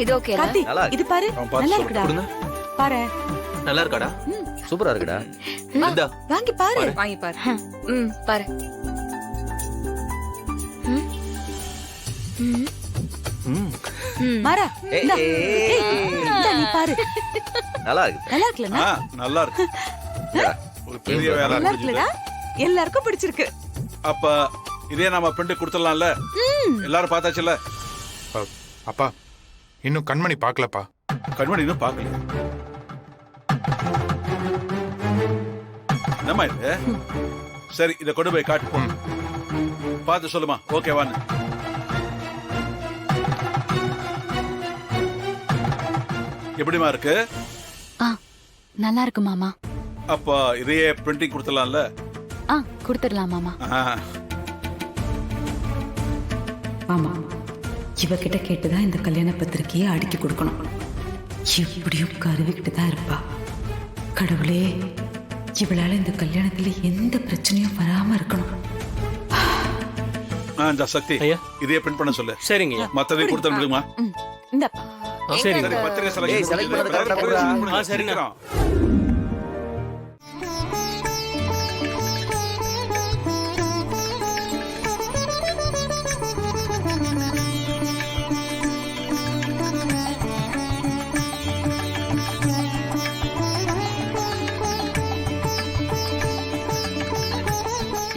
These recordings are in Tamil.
இது ஓகே. கார்த்தி நல்லா இது பாரு நல்லா இருக்குடா. கொடுங்க. பாரு நல்லா இருக்காடா? சூப்பரா இருக்குடா. இந்தா. வாங்கி பாரு. வாங்கி பாரு. பாரு. மாறா ஏய், இந்தா. ஏய், ஏய், இந்தா நீ பாரு. நல்லா இருக்கு. நல்லா இருக்குல்லண்ணா? நல்லா இருக்கு. ஒரு பெரிய வேலை நல்லா இருக்குது. இருக்குல்லடா? எல்லாருக்கும் பிடிச்சிருக்கு. அப்ப இதே நாம பிரிண்ட் கொடுத்துடலாம்ல? எல்லாரும் பார்த்தாச்சுல்ல? அப்பா இன்னும் கண்மணி பார்க்கலப்பா. கண்மணி இன்னும் பார்க்கல. என்னம்மா இது? சரி, இதை கொண்டு போய் காட்டு. பார்த்து சொல்லுமா ஓகேவான்னு. எப்படிமா இருக்கு? நல்லா இருக்கு மாமா. அப்ப இதையே பிரிண்டிங் கொடுத்துடலாம்ல? கொடுத்துடலாம் மாமா. ஆமா, இவகிட்ட கேட்டுதான் இந்த கல்யாண பத்திரிக்கையை அடுக்கி கொடுக்கணும். எப்படியும் கருவிக்கிட்டு தான் இருப்பா. கடவுளே, இவளால இந்த கல்யாணத்துல எந்த பிரச்சனையும் வராம இருக்கணும். இந்த சக்தி ஐயா. இதையே பிரிண்ட் பண்ண சொல்லு. சரிங்க. மத்ததை கொடுத்து விடுமா? இந்த சரிங்க. சரி, பத்திரிகை ஏய், select பண்ணது correct ஆ கொடுடா. சரிண்ணா.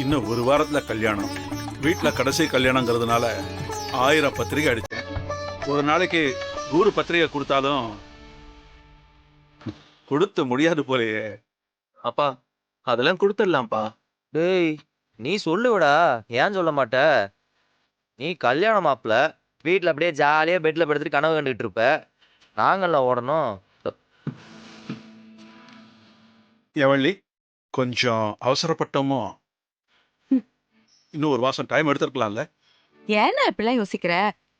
இன்னும் ஒரு வாரத்துல கல்யாணம். வீட்டுல கடைசி கல்யாணங்கிறதுனால 1000 பத்திரிகை அடிச்சேன். ஒரு நாளைக்கு 100 பத்திரிகை கொடுத்தாலும் கொடுத்து முடியாது போலயே. அப்பா அதெல்லாம் கொடுத்துடலாம்ப்பா. டேய், நீ சொல்லுவடா, ஏன் சொல்ல மாட்ட? நீ கல்யாண மாப்பிள, வீட்டுல அப்படியே ஜாலியா பெட்ல படுத்துட்டு கனவு கண்டுகிட்டு இருப்ப. நாங்கெல்லாம் ஓடணும். எவள்ளி, கொஞ்சம் அவசரப்பட்டோமோ? இன்னும் ஒரு மாசம் டைம் எடுத்துருக்கலாம்ல? ஏன்னா இப்படிலாம் யோசிக்கிற?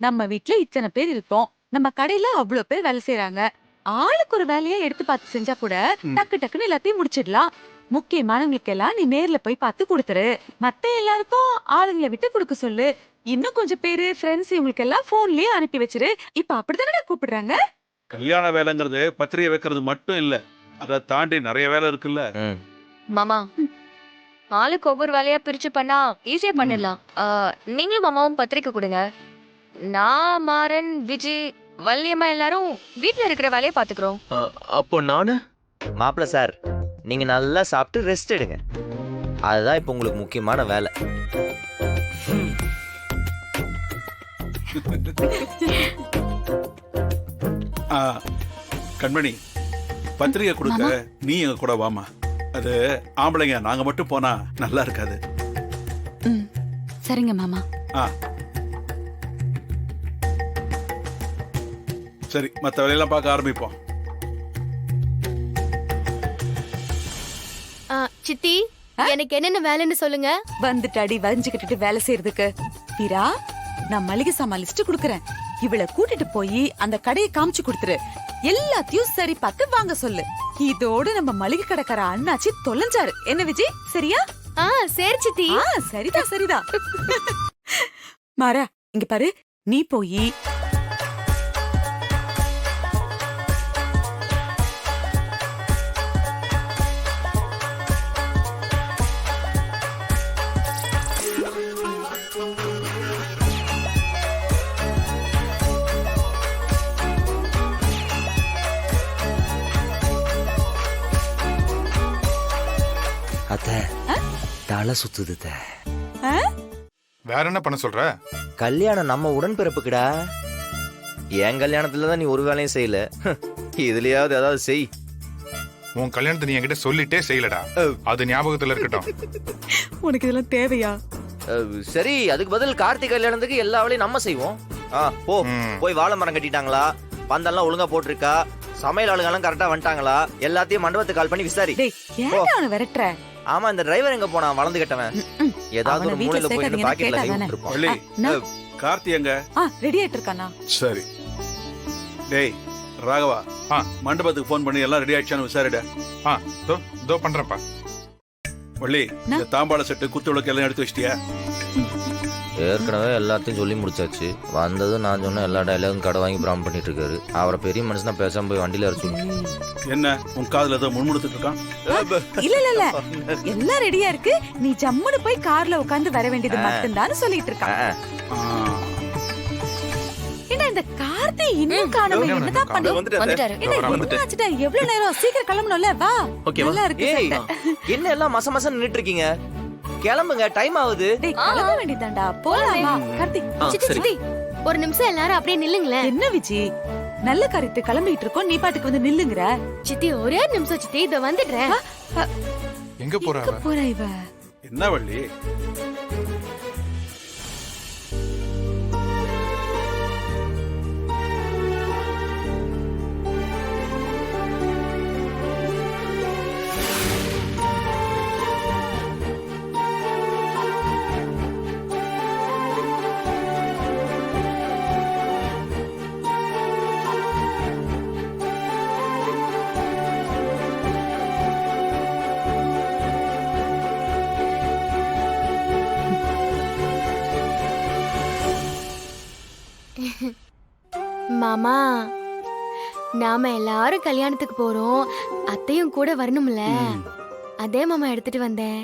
நம்ம வீட்ல இத்தனை பேர் இருக்கோம். நம்ம கடையில அவ்வளவு பேர் வேலை செய்யறாங்க. ஆளுக்கு ஒரு வேலையை எடுத்து பார்த்து செஞ்சா கூட டக்கு டக்குன்னு எல்லாத்தையும் முடிச்சிடலாம். முக்கியமானவங்களுக்கு எல்லாம் நீ நேர்ல போய் பார்த்து கொடுத்துரு. மத்த எல்லாருக்கும் ஆளுங்களை விட்டு கொடுக்க சொல்லு. இன்னும் கொஞ்சம் பேரு ஃப்ரெண்ட்ஸ் இவங்களுக்கு எல்லாம் போன்லயே அனுப்பி வச்சிரு. இப்ப அப்படித்தானே கூப்பிடுறாங்க. கல்யாண வேலைங்கிறது பத்திரிகை வைக்கிறது மட்டும் இல்ல, அதை தாண்டி நிறைய வேலை இருக்குல்ல. மாமா, ஆளுக்கு ஒவ்வொரு வேலையா பிரிச்சு பண்ணா ஈஸியா பண்ணிடலாம். நீங்களும் மாமாவும் பத்திரிக்கை கொடுங்க. நான், மாறன், விஜய், வள்ளியம்மா எல்லாரும் வீட்டுல இருக்கிற வேலையை பாத்துக்கிறோம். அப்போ நானு? மாப்பிள சார், நீங்க நல்லா சாப்பிட்டு ரெஸ்ட் எடுங்க. அதுதான் இப்போ உங்களுக்கு முக்கியமான வேலை. கண்மணி, பத்திரிகை கொடுக்க நீ எங்க கூட வாமா. அது ஆம்பளைங்க நாங்க மட்டும் போனா நல்லா இருக்காது. சரிங்க மாமா. சரி, மத்த வேலையெல்லாம் பார்க்க ஆரம்பிப்போம். சித்தி, எனக்கு என்னென்ன வேலைன்னு சொல்லுங்க. வந்துட்டாடி வரைஞ்சுக்கிட்டு வேலை செய்யறதுக்கு. வீரா, நான் மளிகை சாமான் லிஸ்ட் குடுக்கறேன். இவளை கூட்டிட்டு போய் அந்த கடையை காமிச்சு கொடுத்துரு. எல்லாத்தையும் சரி பார்த்து வாங்க சொல்லு. இதோட நம்ம மளிகை கடைக்கார அண்ணாச்சி தொலைஞ்சாரு. என்ன விஜய், சரியா? சரி சித்தி. சரிதா சரிதா. மாறா, இங்க பாரு, நீ போய் தலை சுத்துது. வேற என்ன பண்ண சொல்ற? கல்யாணம் நம்ம உடன்பிறப்புக்குடா. என் கல்யாணத்துலதான் நீ ஒரு வேலையும் செய்யல. இதுலயாவது ஏதாவது செய். உன் கல்யாணத்தை நீ என்கிட்ட சொல்லிட்டே செய்யலடா. அது ஞாபகத்துல இருக்கட்டும். உனக்கு இதெல்லாம் தேவையா? சரி, அதுக்கு பதில் கார்த்திக் கல்யாணத்துக்கு எல்லா வேலையும் நம்ம செய்வோம். போ, போய் வாழை மரம் கட்டிட்டாங்களா, பந்தெல்லாம் ஒழுங்கா போட்டிருக்கா, சமையல் ஆளுங்கெல்லாம் கரெக்டா வந்துட்டாங்களா, எல்லாத்தையும் மண்டபத்துக்கு கால் பண்ணி விசாரி. விரட்டுற? ஆமா, இந்த டிரைவர் எங்க போனா? வளர்ந்து கட்டவன். ஏதாவது ஒரு மூலையில போய் பாக்கெட்ல கை விட்டுருப்பான். கார்த்தி எங்க? ரெடி ஆயிட்டு இருக்கானா? சரி. டேய் ராகவா, மண்டபத்துக்கு போன் பண்ணி எல்லாம் ரெடி ஆயிடுச்சான்னு விசாரிட. தோ பண்றப்பா. வள்ளி, இந்த தாம்பாள செட்டு, குத்து விளக்கு எல்லாம் எடுத்து வச்சிட்டியா? ஏற்கனவே எல்லாத்தையும் சொல்லி முடிச்சாச்சு. வந்ததும் நான் சொன்ன எல்லா டைலாகும் கடை வாங்கி பிராம் பண்ணிட்டு இருக்காரு. அவரை பெரிய மனுஷனா பேசாம போய் வண்டியில அரைச்சு என்ன உன் காதுல ஏதோ முன்முடுத்துட்டு இருக்கான்? இல்ல இல்ல இல்ல எல்லாம் ரெடியா இருக்கு. நீ ஜம்முன்னு போய் கார்ல உட்கார்ந்து வர வேண்டியது மட்டும்தான் சொல்லிட்டு இருக்கான். என்ன இந்த கார்த்தி இன்னும் காணோம்? என்னதான் பண்ணி வந்துட்டாரு. ஆச்சுடா, எவ்வளவு நேரம்? சீக்கிரம் கிளம்பணும்ல. வா. ஓகேவா? நல்லா இருக்கு ஏய் சட்டை. என்ன எல்லாம் மச மசம் நின்னுட்டு இருக்கீங்க? கிளம்புங்க, டைம் ஆகுது. டேய், கிளம்ப வேண்டியதாண்டா. போலாமா? கார்த்தி, சித்தி சித்தி ஒரு நிமிஷம் எல்லாரும் அப்படியே நில்லுங்களேன். என்ன விஜி, நல்ல காரியத்தை கிளம்பிட்டு இருக்கோம், நீ பாட்டுக்கு வந்து நில்லுங்கற. சித்தி ஒரே நிமிஷம் சித்தி, இத வந்துடுறேன். எங்க போறா அவ? போறா இவ? என்ன வள்ளி? மாமா, நாம எல்லாரும் கல்யாணத்துக்கு போறோம். அத்தையும் கூட வரணும்ல. அதே மாமா எடுத்துட்டு வந்தேன்.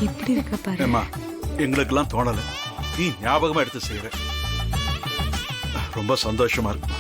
எப்படி இருக்க பாரு. ஏம்மா, எங்களுக்கெல்லாம் தோணல. நீ ஞாபகமா எடுத்து செய்யற. ரொம்ப சந்தோஷமா இருக்கு.